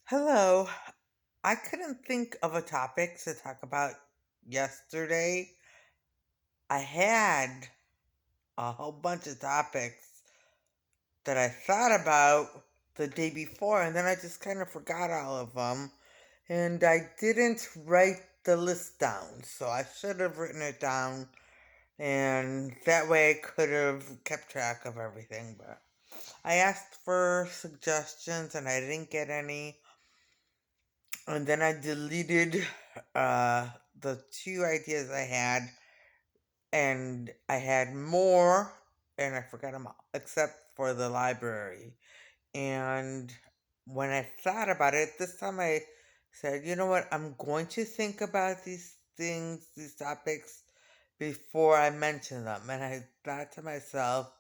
Hello. I couldn't think of a topic to talk about yesterday. I had a whole bunch of topics that I thought about the day before, and then I just kind of forgot all of them. And I didn't write the list down, so I should have written it down, and that way I could have kept track of everything. But I asked for suggestions, and I didn't get any. And then I deleted the two ideas I had, and I had more, and I forgot them all, except for the library. And when I thought about it, this time I said, you know what, I'm going to think about these things, these topics, before I mention them. And I thought to myself,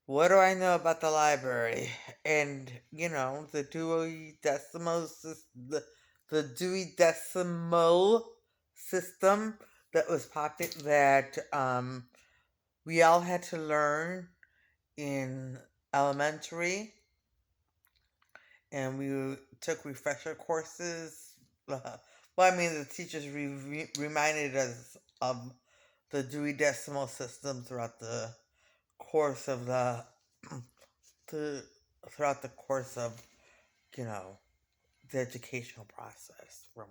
what do I know about the library? And the Dewey Decimal the Dewey Decimal system that was that we all had to learn in elementary, and we took refresher courses. Well, I mean, the teachers reminded us of the Dewey Decimal System throughout the course of the throughout the course of you know the educational process from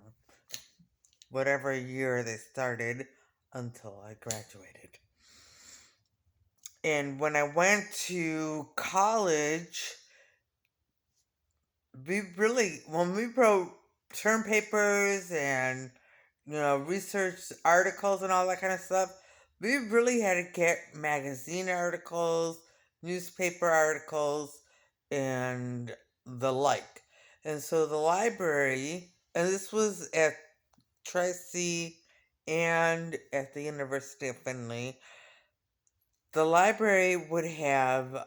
whatever year they started until I graduated. And when I went to college, when we wrote term papers and research articles and all that kind of stuff, we really had to get magazine articles, newspaper articles, and the like. And so the library, and this was at Tracy and at the University of Findlay, the library would have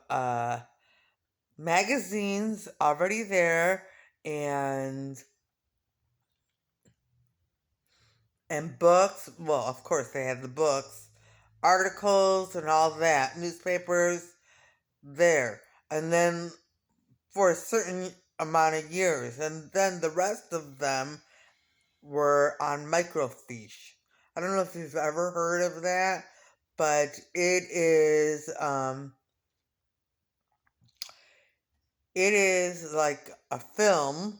magazines already there, and books. Well, of course they had the books, articles, and all that, newspapers there, and then for a certain amount of years, and then the rest of them were on microfiche. I don't know if you've ever heard of that, but it is like a film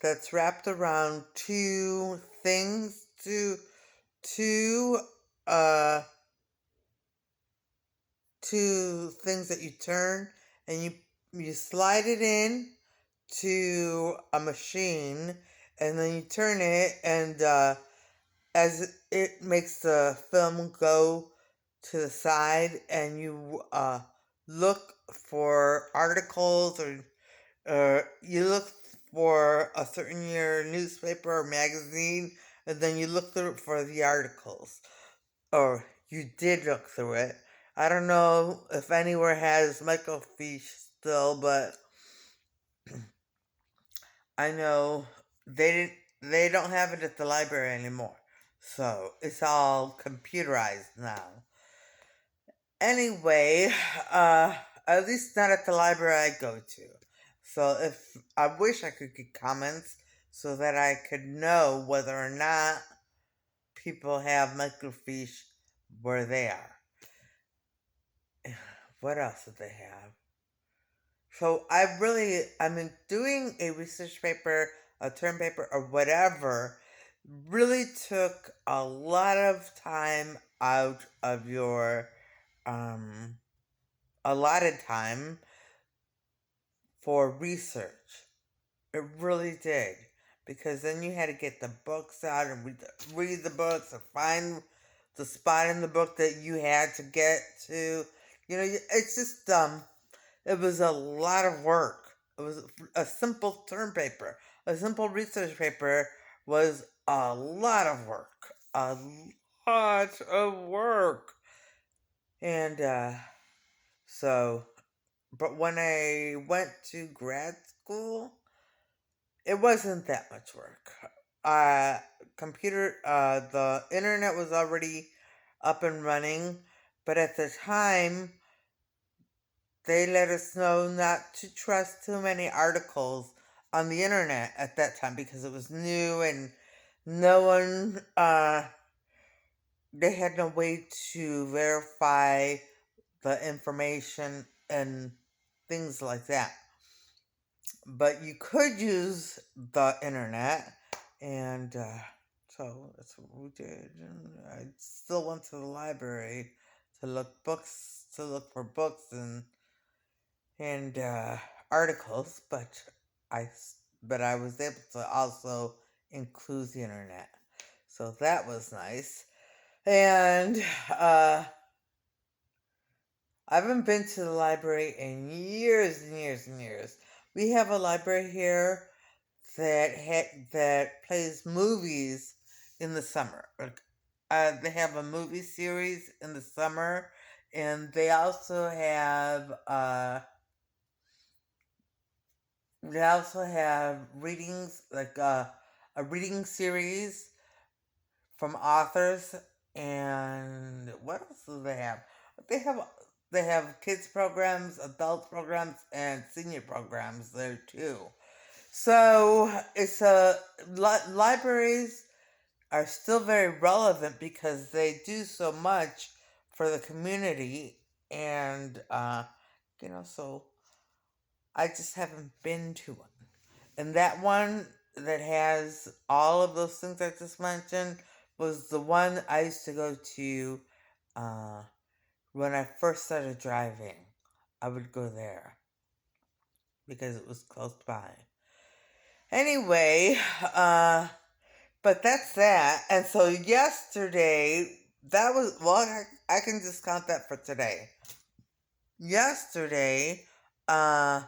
that's wrapped around two uh two things that you turn, and you slide it in to a machine, and then you turn it, and as it makes the film go to the side, and you look for articles, or you look for a certain year newspaper or magazine, and then you look through it for the articles, or you did look through it. I don't know if anywhere has microfiche still, but I know they don't have it at the library anymore. So it's all computerized now. Anyway, at least not at the library I go to. So if I wish I could get comments so that I could know whether or not people have microfiche where they are. What else do they have? So I mean, doing a research paper, a term paper, or whatever really took a lot of time out of your um, allotted time for research. It really did. Because then you had to get the books out and read the books and find the spot in the book that you had to get to. It's just it was a lot of work. It was a simple term paper. A simple research paper was a lot of work. A lot of work. And so, but when I went to grad school, it wasn't that much work. The internet was already up and running, but at the time, they let us know not to trust too many articles on the internet at that time because it was new and no one they had no way to verify the information and things like that. But you could use the internet, and so that's what we did. And I still went to the library to look for books and articles, I but I was able to also include the internet, so that was nice. And I haven't been to the library in years and years and years. We have a library here that plays movies in the summer. They have a movie series in the summer, and they also have readings like a reading series from authors. And what else do they have? They have they have kids programs, adult programs, and senior programs there too. So it's a libraries are still very relevant because they do so much for the community, and so I just haven't been to one. And that one that has all of those things I just mentioned was the one I used to go to uh, when I first started driving. I would go there because it was close by. Anyway, but that's that. And so yesterday, that was, well, I can discount that for today. Yesterday, uh,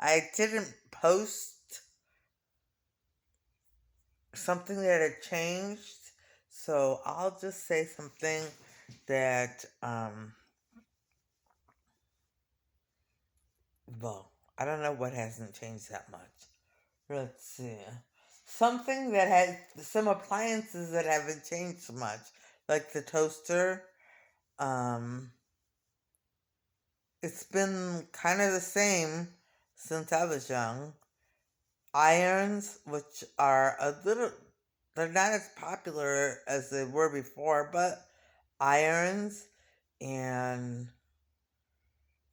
I didn't post something that had changed. So I'll just say something that, well, I don't know what hasn't changed that much. Let's see. Something that had some appliances that haven't changed much, like the toaster. Um, it's been kind of the same since I was young. Irons, which are they're not as popular as they were before, but irons and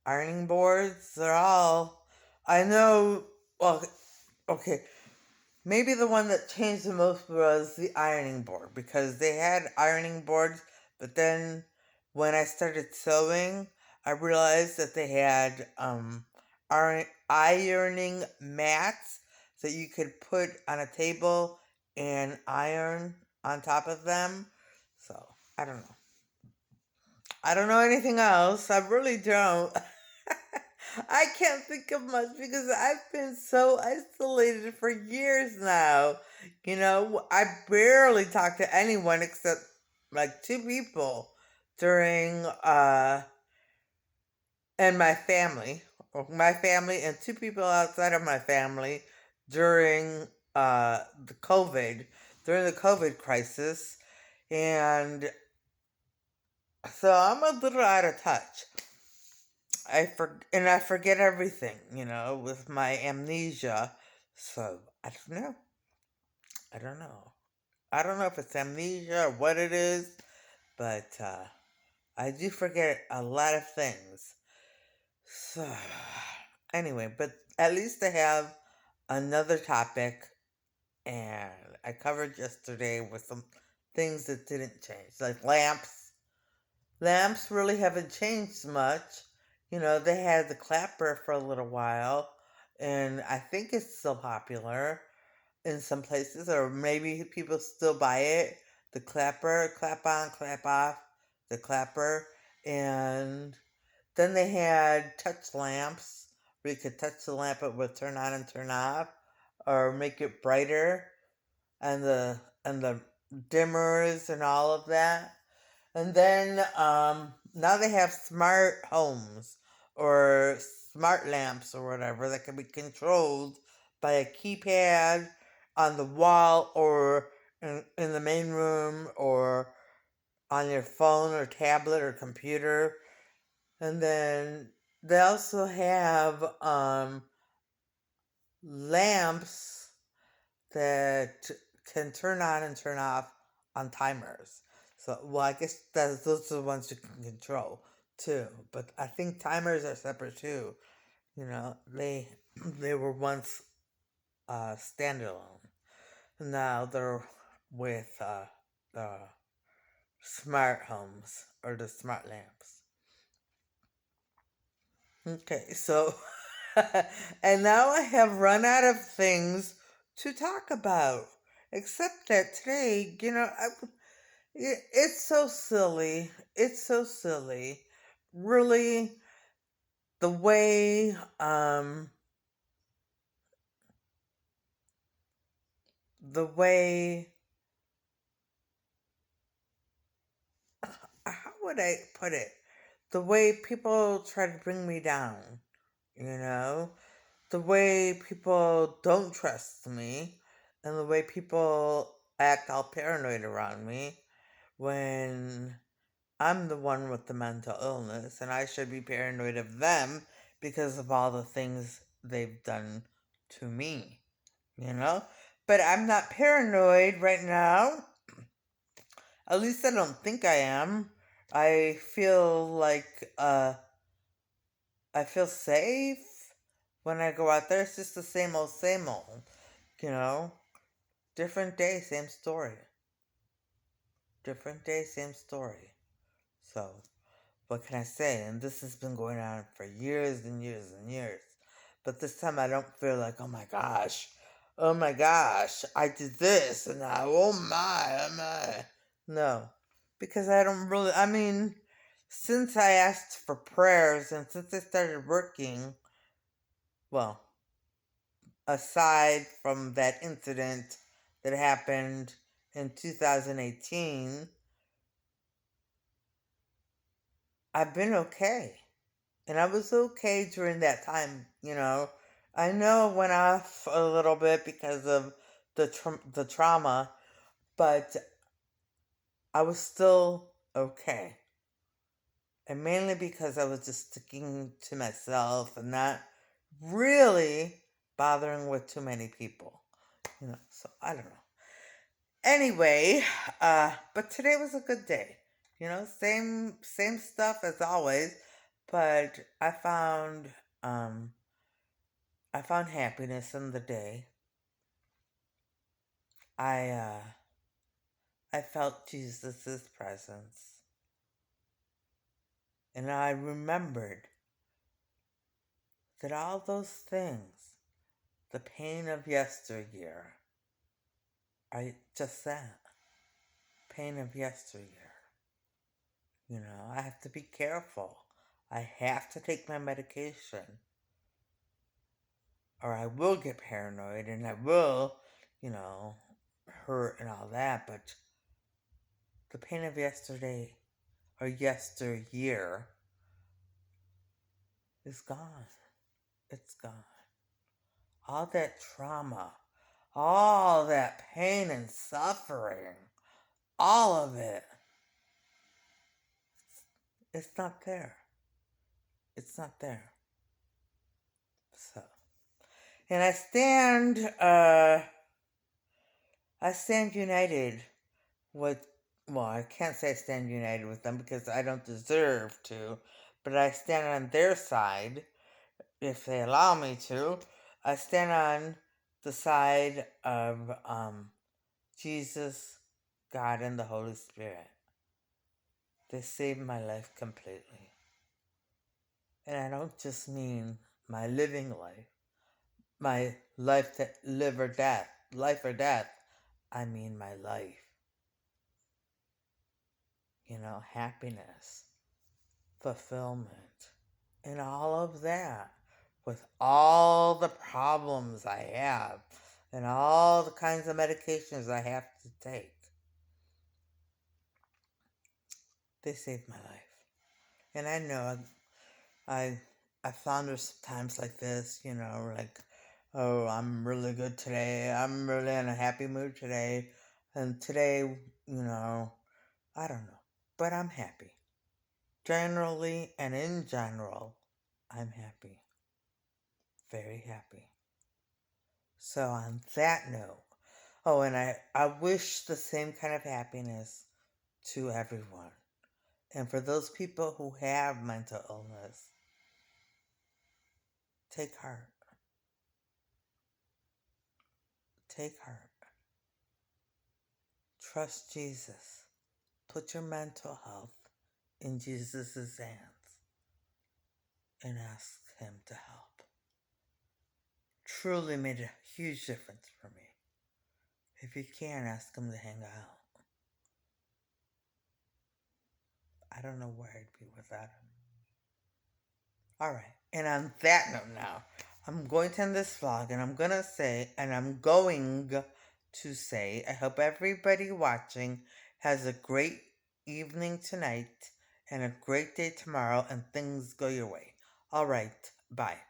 ironing boards, they're all, I know, well, okay, maybe the one that changed the most was the ironing board because they had ironing boards, but then when I started sewing, I realized that they had ironing mats that you could put on a table and iron on top of them. So I don't know. I don't know anything else. I really don't. I can't think of much because I've been so isolated for years now. I barely talk to anyone except like two people during and my family, or my family and two people outside of my family during the COVID during the COVID crisis, and so I'm a little out of touch. I forget everything, with my amnesia. So I don't know. I don't know. I don't know if it's amnesia or what it is, but I do forget a lot of things. So anyway, but at least I have another topic, and I covered yesterday with some things that didn't change, like lamps. Lamps really haven't changed much. They had the clapper for a little while, and I think it's still popular in some places, or maybe people still buy it. The clapper, clap on, clap off, the clapper. And then they had touch lamps where you could touch the lamp, it would turn on and turn off, or make it brighter, and the dimmers and all of that. And then now they have smart homes or smart lamps or whatever that can be controlled by a keypad on the wall or in the main room or on your phone or tablet or computer. And then they also have lamps that can turn on and turn off on timers. So, well, I guess those are the ones you can control too. But I think timers are separate too. They were once standalone. Now they're with the smart homes or the smart lamps. Okay, so and now I have run out of things to talk about. Except that today, it's so silly. It's so silly. Really, the way the way how would I put it? The way people try to bring me down, you know? The way people don't trust me, and the way people act all paranoid around me when I'm the one with the mental illness and I should be paranoid of them because of all the things they've done to me, you know? But I'm not paranoid right now. At least I don't think I am. I feel like I feel safe when I go out there. It's just the same old, you know? Different day, same story. Different day, same story. So, what can I say? And this has been going on for years and years and years. But this time I don't feel like, oh my gosh, I did this and now, oh my. No. Because I don't really, I mean, since I asked for prayers and since I started working, well, aside from that incident that happened in 2018, I've been okay. And I was okay during that time. I know it went off a little bit because of the trauma, but I was still okay. And mainly because I was just sticking to myself and not really bothering with too many people. So I don't know. Anyway, but today was a good day. Same stuff as always, but um I found happiness in the day. I felt Jesus' presence, and I remembered that all those things, the pain of yesteryear, are just that, pain of yesteryear. I have to be careful. I have to take my medication, or I will get paranoid and I will, you know, hurt and all that. But the pain of yesterday or yesteryear is gone. It's gone. All that trauma, all that pain and suffering, all of it, it's not there. It's not there. So, and I stand united with, well, I can't say I stand united with them because I don't deserve to, but I stand on their side if they allow me to. I stand on the side of Jesus, God, and the Holy Spirit. They saved my life completely. And I don't just mean my living life, my life that life or death. I mean my life. Happiness, fulfillment, and all of that with all the problems I have and all the kinds of medications I have to take. They saved my life. And I know I I found there's times like this, like, oh, I'm really good today. I'm really in a happy mood today. And today, I don't know. But I'm happy. Generally and in general, I'm happy. Very happy. So, on that note, oh, and I wish the same kind of happiness to everyone. And for those people who have mental illness, take heart. Take heart. Trust Jesus. Put your mental health in Jesus' hands and ask Him to help. Truly made a huge difference for me. If you can, ask Him to hang out. I don't know where I'd be without Him. All right. And on that note now, I'm going to end this vlog and I'm going to say, I hope everybody watching has a great evening tonight and a great day tomorrow and things go your way. All right. Bye.